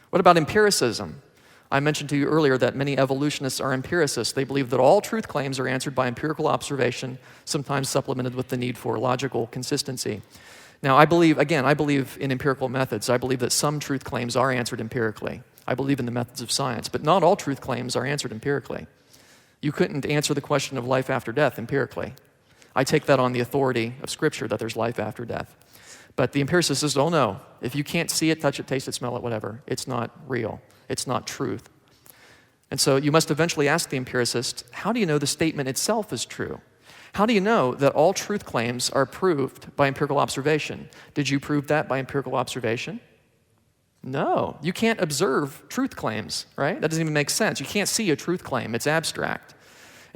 What about empiricism? I mentioned to you earlier that many evolutionists are empiricists. They believe that all truth claims are answered by empirical observation, sometimes supplemented with the need for logical consistency. Now, I believe in empirical methods. I believe that some truth claims are answered empirically. I believe in the methods of science, but not all truth claims are answered empirically. You couldn't answer the question of life after death empirically. I take that on the authority of Scripture that there's life after death. But the empiricist says, oh no, if you can't see it, touch it, taste it, smell it, whatever, it's not real. It's not truth. And so you must eventually ask the empiricist, how do you know the statement itself is true? How do you know that all truth claims are proved by empirical observation? Did you prove that by empirical observation? No. You can't observe truth claims, right? That doesn't even make sense. You can't see a truth claim. It's abstract.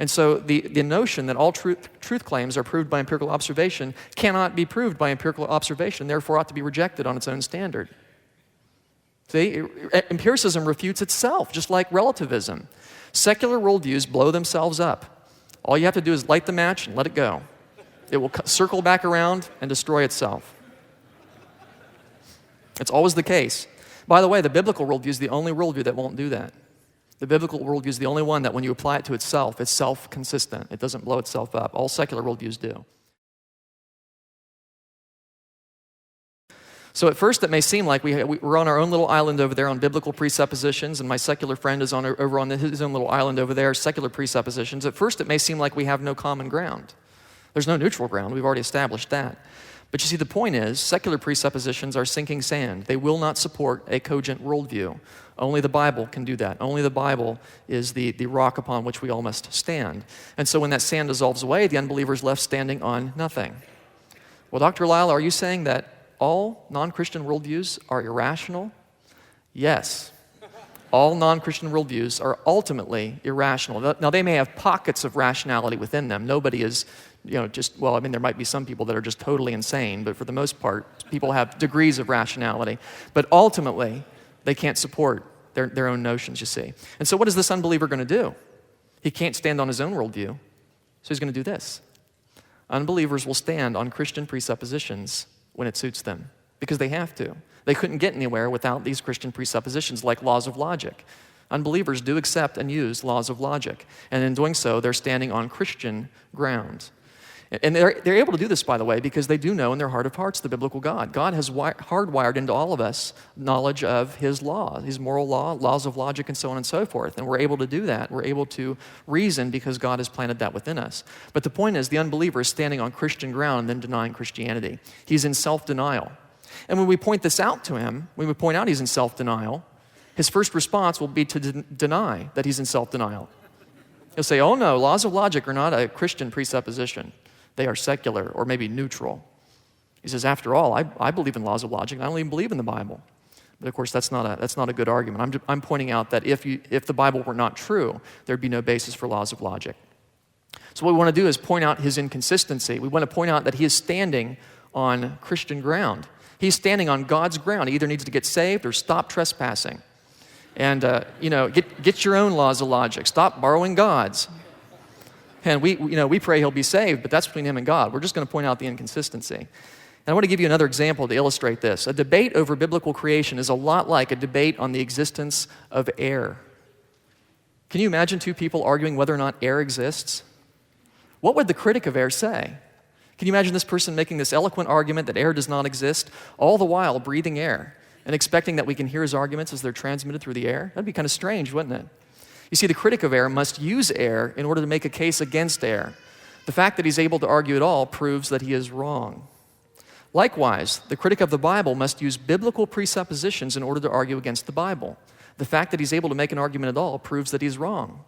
And so the notion that all truth claims are proved by empirical observation cannot be proved by empirical observation, therefore ought to be rejected on its own standard. See, empiricism refutes itself, just like relativism. Secular worldviews blow themselves up. All you have to do is light the match and let it go. It will circle back around and destroy itself. It's always the case. By the way, the biblical worldview is the only worldview that won't do that. The biblical worldview is the only one that when you apply it to itself, it's self-consistent. It doesn't blow itself up. All secular worldviews do. So at first it may seem like we're on our own little island over there on biblical presuppositions, and my secular friend is over on his own little island over there, secular presuppositions. At first it may seem like we have no common ground. There's no neutral ground. We've already established that. But you see, the point is, secular presuppositions are sinking sand. They will not support a cogent worldview. Only the Bible can do that. Only the Bible is the rock upon which we all must stand. And so when that sand dissolves away, the unbeliever is left standing on nothing. Well, Dr. Lisle, are you saying that all non-Christian worldviews are irrational? Yes. All non-Christian worldviews are ultimately irrational. Now, they may have pockets of rationality within them. Nobody is, there might be some people that are just totally insane, but for the most part, people have degrees of rationality. But ultimately, they can't support their own notions, you see. And so what is this unbeliever going to do? He can't stand on his own worldview, so he's going to do this. Unbelievers will stand on Christian presuppositions when it suits them, because they have to. They couldn't get anywhere without these Christian presuppositions like laws of logic. Unbelievers do accept and use laws of logic, and in doing so, they're standing on Christian ground. And they're able to do this, by the way, because they do know in their heart of hearts the biblical God. God has hardwired into all of us knowledge of His law, His moral law, laws of logic, and so on and so forth. And we're able to do that. We're able to reason because God has planted that within us. But the point is, the unbeliever is standing on Christian ground and then denying Christianity. He's in self-denial. And when we point this out to him, when we point out he's in self-denial, his first response will be to deny that he's in self-denial. He'll say, oh no, laws of logic are not a Christian presupposition. They are secular or maybe neutral. He says, after all, I believe in laws of logic, and I don't even believe in the Bible. But of course, that's not a good argument. I'm pointing out that if the Bible were not true, there'd be no basis for laws of logic. So what we want to do is point out his inconsistency. We want to point out that he is standing on Christian ground. He's standing on God's ground. He either needs to get saved or stop trespassing. And, get your own laws of logic. Stop borrowing God's. And we pray he'll be saved, but that's between him and God. We're just going to point out the inconsistency. And I want to give you another example to illustrate this. A debate over biblical creation is a lot like a debate on the existence of air. Can you imagine two people arguing whether or not air exists? What would the critic of air say? Can you imagine this person making this eloquent argument that air does not exist, all the while breathing air and expecting that we can hear his arguments as they're transmitted through the air? That'd be kind of strange, wouldn't it? You see, the critic of air must use air in order to make a case against air. The fact that he's able to argue at all proves that he is wrong. Likewise, the critic of the Bible must use biblical presuppositions in order to argue against the Bible. The fact that he's able to make an argument at all proves that he's wrong.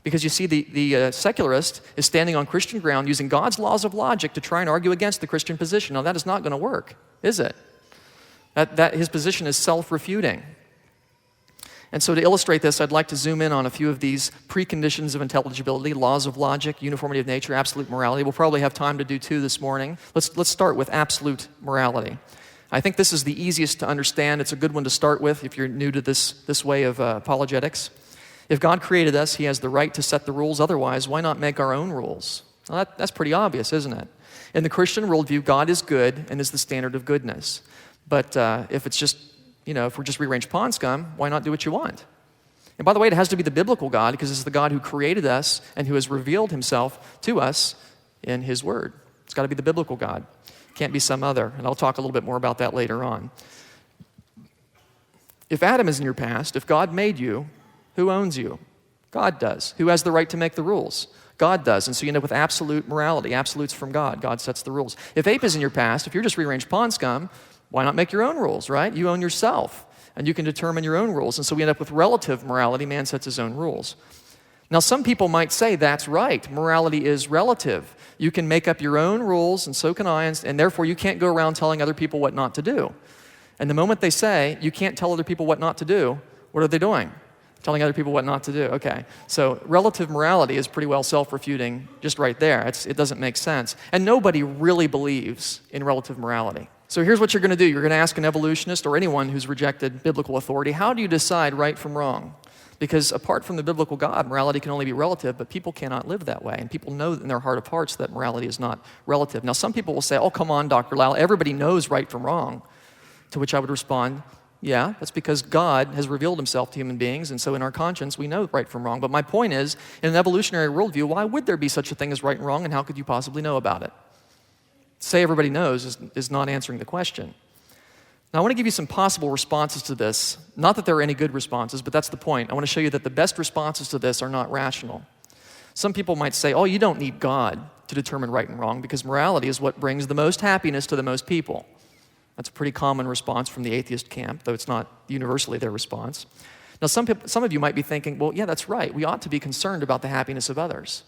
Because you see, the secularist is standing on Christian ground using God's laws of logic to try and argue against the Christian position. Now, that is not going to work, is it? That his position is self-refuting. And so to illustrate this, I'd like to zoom in on a few of these preconditions of intelligibility: laws of logic, uniformity of nature, absolute morality. We'll probably have time to do two this morning. Let's start with absolute morality. I think this is the easiest to understand. It's a good one to start with if you're new to this way of apologetics. If God created us, He has the right to set the rules. Otherwise, why not make our own rules? Well, that's pretty obvious, isn't it? In the Christian worldview, God is good and is the standard of goodness. But if it's just if we're just rearranged pawn scum, why not do what you want? And by the way, it has to be the biblical God, because it's the God who created us and who has revealed himself to us in his word. It's got to be the biblical God. It can't be some other. And I'll talk a little bit more about that later on. If Adam is in your past, if God made you, who owns you? God does. Who has the right to make the rules? God does. And so you end up with absolute morality, absolutes from God. God sets the rules. If ape is in your past, if you're just rearranged pawn scum, why not make your own rules, right? You own yourself, and you can determine your own rules. And so we end up with relative morality. Man sets his own rules. Now, some people might say that's right. Morality is relative. You can make up your own rules, and so can I, and therefore you can't go around telling other people what not to do. And the moment they say you can't tell other people what not to do, what are they doing? Telling other people what not to do. Okay, so relative morality is pretty well self-refuting just right there. It doesn't make sense. And nobody really believes in relative morality. So here's what you're going to do. You're going to ask an evolutionist or anyone who's rejected biblical authority, how do you decide right from wrong? Because apart from the biblical God, morality can only be relative, but people cannot live that way. And people know in their heart of hearts that morality is not relative. Now, some people will say, oh, come on, Dr. Lisle, everybody knows right from wrong. To which I would respond, yeah, that's because God has revealed himself to human beings, and so in our conscience, we know right from wrong. But my point is, in an evolutionary worldview, why would there be such a thing as right and wrong, and how could you possibly know about it? Say everybody knows is not answering the question. Now, I want to give you some possible responses to this. Not that there are any good responses, but that's the point. I want to show you that the best responses to this are not rational. Some people might say, oh, you don't need God to determine right and wrong, because morality is what brings the most happiness to the most people. That's a pretty common response from the atheist camp, though it's not universally their response. Now, some of you might be thinking, well, yeah, that's right. We ought to be concerned about the happiness of others.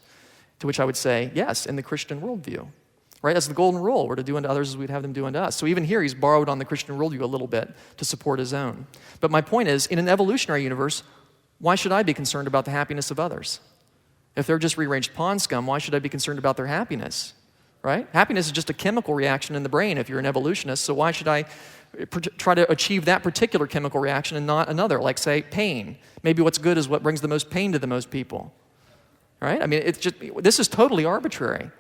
To which I would say, yes, in the Christian worldview. Right? That's the golden rule. We're to do unto others as we'd have them do unto us. So even here, he's borrowed on the Christian worldview a little bit to support his own. But my point is, in an evolutionary universe, why should I be concerned about the happiness of others? If they're just rearranged pawn scum, why should I be concerned about their happiness? Right? Happiness is just a chemical reaction in the brain if you're an evolutionist, so why should I try to achieve that particular chemical reaction and not another, like, say, pain? Maybe what's good is what brings the most pain to the most people. Right? I mean, this is totally arbitrary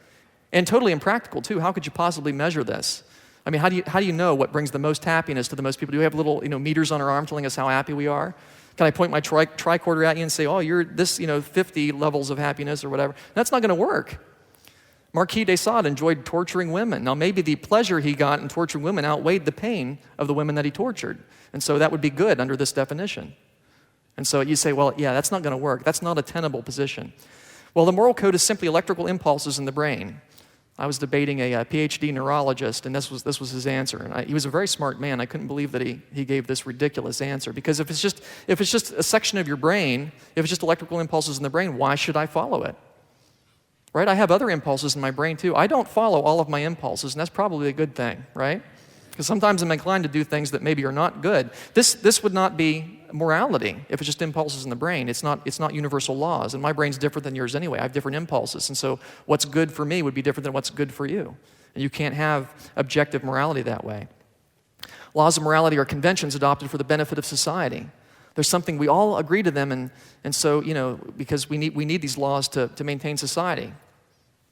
and totally impractical, too. How could you possibly measure this? I mean, how do you know what brings the most happiness to the most people? Do we have little meters on our arm telling us how happy we are? Can I point my tricorder at you and say, oh, you're this 50 levels of happiness or whatever? That's not going to work. Marquis de Sade enjoyed torturing women. Now, maybe the pleasure he got in torturing women outweighed the pain of the women that he tortured. And so that would be good under this definition. And so you say, well, yeah, that's not going to work. That's not a tenable position. Well, the moral code is simply electrical impulses in the brain. I was debating a PhD neurologist, and this was his answer. And he was a very smart man. I couldn't believe that he gave this ridiculous answer. Because if it's just a section of your brain, if it's just electrical impulses in the brain, why should I follow it? Right? I have other impulses in my brain too. I don't follow all of my impulses, and that's probably a good thing, right? Because sometimes I'm inclined to do things that maybe are not good. This would not be morality if it's just impulses in the brain. It's not universal laws, and my brain's different than yours anyway. I have different impulses, and so what's good for me would be different than what's good for you. And you can't have objective morality that way. Laws of morality are conventions adopted for the benefit of society. There's something, we all agree to them, and so, because we need these laws to maintain society.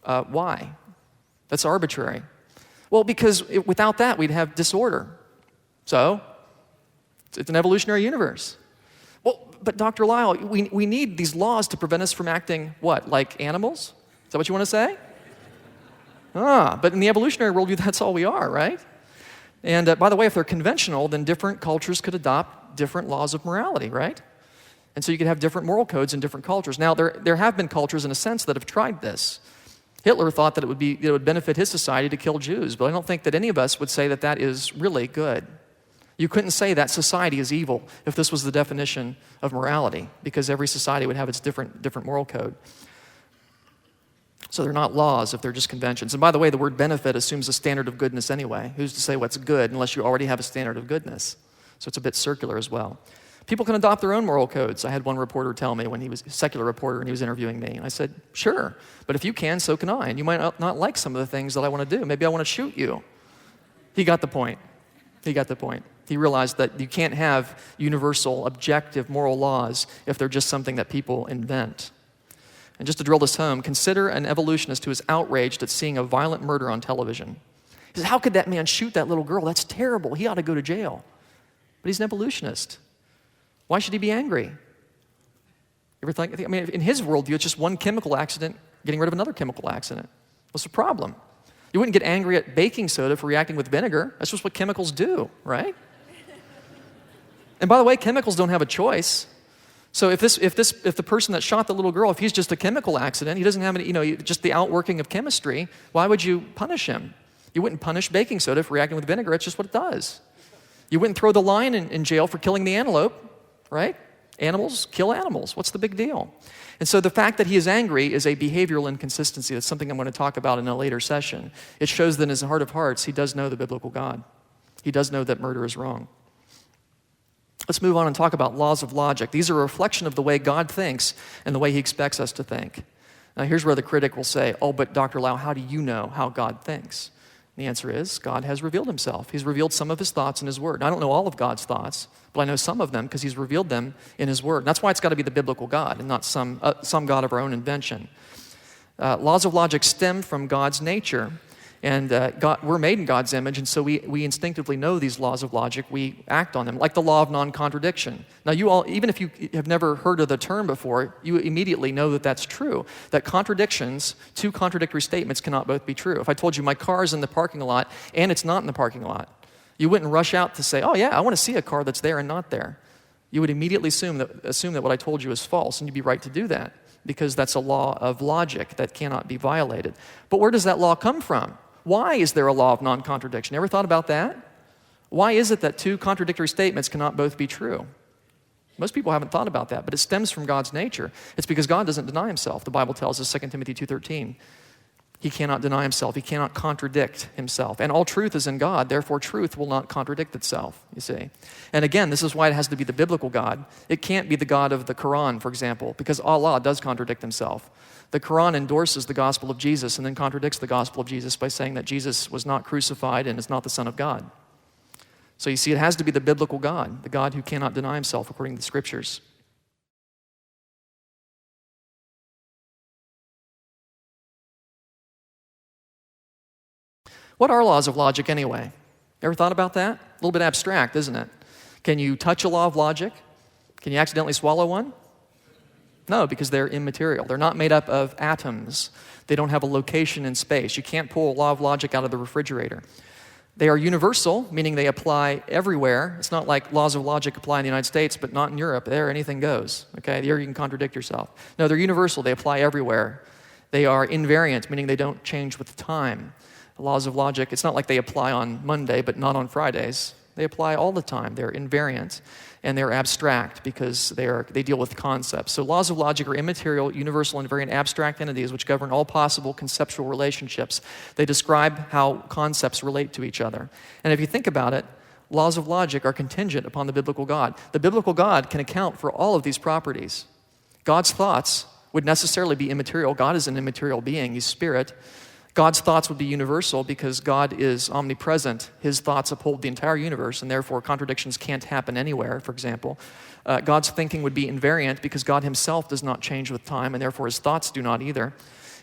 Why? That's arbitrary. Well, because without that, we'd have disorder. So, it's an evolutionary universe. Well, but Dr. Lisle, we need these laws to prevent us from acting, what, like animals? Is that what you want to say? But in the evolutionary worldview, that's all we are, right? And by the way, if they're conventional, then different cultures could adopt different laws of morality, right? And so you could have different moral codes in different cultures. Now, there have been cultures, in a sense, that have tried this. Hitler thought that it would benefit his society to kill Jews, but I don't think that any of us would say that that is really good. You couldn't say that society is evil if this was the definition of morality, because every society would have its different moral code. So they're not laws if they're just conventions. And by the way, the word benefit assumes a standard of goodness anyway. Who's to say what's good unless you already have a standard of goodness? So it's a bit circular as well. People can adopt their own moral codes. I had one reporter tell me when he was a secular reporter and he was interviewing me. And I said, sure, but if you can, so can I. And you might not like some of the things that I want to do. Maybe I want to shoot you. He got the point. He realized that you can't have universal, objective moral laws if they're just something that people invent. And just to drill this home, consider an evolutionist who is outraged at seeing a violent murder on television. He says, how could that man shoot that little girl? That's terrible. He ought to go to jail. But he's an evolutionist. Why should he be angry? You ever think, I mean, in his worldview, it's just one chemical accident getting rid of another chemical accident. What's the problem? You wouldn't get angry at baking soda for reacting with vinegar. That's just what chemicals do, right? And by the way, chemicals don't have a choice. So if the person that shot the little girl, if he's just a chemical accident, he doesn't have any, just the outworking of chemistry, why would you punish him? You wouldn't punish baking soda for reacting with vinegar. It's just what it does. You wouldn't throw the lion in jail for killing the antelope, right? Animals kill animals. What's the big deal? And so the fact that he is angry is a behavioral inconsistency. That's something I'm going to talk about in a later session. It shows that in his heart of hearts, he does know the biblical God. He does know that murder is wrong. Let's move on and talk about laws of logic. These are a reflection of the way God thinks and the way he expects us to think. Now here's where the critic will say, oh, but Dr. Lisle, how do you know how God thinks? And the answer is, God has revealed himself. He's revealed some of his thoughts in his word. And I don't know all of God's thoughts, but I know some of them because he's revealed them in his word. And that's why it's got to be the biblical God and not some God of our own invention. Laws of logic stem from God's nature. And we're made in God's image, and so we instinctively know these laws of logic. We act on them, like the law of non-contradiction. Now, you all, even if you have never heard of the term before, you immediately know that that's true, that contradictions, two contradictory statements cannot both be true. If I told you my car is in the parking lot and it's not in the parking lot, you wouldn't rush out to say, oh yeah, I want to see a car that's there and not there. You would immediately assume that what I told you is false, and you'd be right to do that, because that's a law of logic that cannot be violated. But where does that law come from? Why is there a law of non-contradiction? Ever thought about that? Why is it that two contradictory statements cannot both be true? Most people haven't thought about that, but it stems from God's nature. It's because God doesn't deny himself. The Bible tells us, 2 Timothy 2:13, he cannot deny himself. He cannot contradict himself. And all truth is in God, therefore truth will not contradict itself, you see. And again, this is why it has to be the biblical God. It can't be the God of the Quran, for example, because Allah does contradict himself. The Quran endorses the gospel of Jesus and then contradicts the gospel of Jesus by saying that Jesus was not crucified and is not the Son of God. So you see, it has to be the biblical God, the God who cannot deny himself according to the scriptures. What are laws of logic anyway? Ever thought about that? A little bit abstract, isn't it? Can you touch a law of logic? Can you accidentally swallow one? No, because they're immaterial. They're not made up of atoms. They don't have a location in space. You can't pull a law of logic out of the refrigerator. They are universal, meaning they apply everywhere. It's not like laws of logic apply in the United States, but not in Europe. There, anything goes. Okay, there you can contradict yourself. No, they're universal. They apply everywhere. They are invariant, meaning they don't change with time. The laws of logic, it's not like they apply on Monday, but not on Fridays. They apply all the time. They're invariant, and they're abstract because they deal with concepts. So laws of logic are immaterial, universal, and invariant abstract entities which govern all possible conceptual relationships. They describe how concepts relate to each other. And if you think about it, laws of logic are contingent upon the biblical God. The biblical God can account for all of these properties. God's thoughts would necessarily be immaterial. God is an immaterial being. He's spirit. God's thoughts would be universal because God is omnipresent. His thoughts uphold the entire universe, and therefore contradictions can't happen anywhere, for example. God's thinking would be invariant because God himself does not change with time, and therefore his thoughts do not either.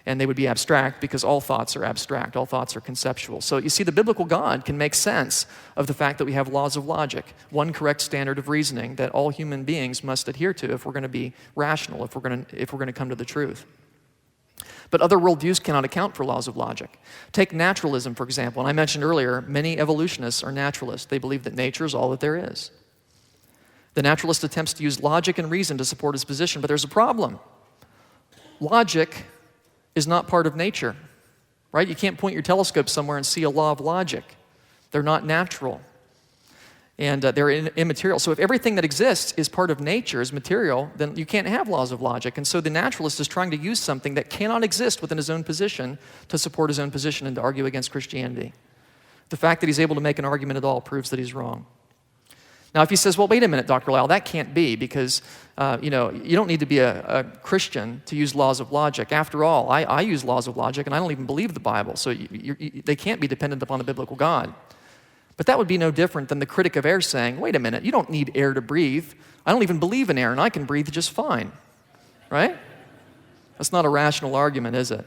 And they would be abstract because all thoughts are abstract. All thoughts are conceptual. So you see, the biblical God can make sense of the fact that we have laws of logic, one correct standard of reasoning that all human beings must adhere to if we're going to be rational, if we're going to come to the truth. But other worldviews cannot account for laws of logic. Take naturalism, for example. And I mentioned earlier, many evolutionists are naturalists. They believe that nature is all that there is. The naturalist attempts to use logic and reason to support his position, but there's a problem. Logic is not part of nature, right? You can't point your telescope somewhere and see a law of logic. They're not natural. And they're immaterial. So if everything that exists is part of nature, is material, then you can't have laws of logic. And so the naturalist is trying to use something that cannot exist within his own position to support his own position and to argue against Christianity. The fact that he's able to make an argument at all proves that he's wrong. Now, if he says, well, wait a minute, Dr. Lisle, that can't be because, you don't need to be a Christian to use laws of logic. After all, I use laws of logic, and I don't even believe the Bible, so they can't be dependent upon the biblical God. But that would be no different than the critic of air saying, wait a minute, you don't need air to breathe. I don't even believe in air, and I can breathe just fine, right? That's not a rational argument, is it?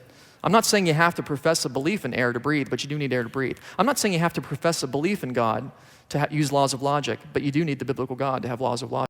I'm not saying you have to profess a belief in air to breathe, but you do need air to breathe. I'm not saying you have to profess a belief in God to use laws of logic, but you do need the biblical God to have laws of logic.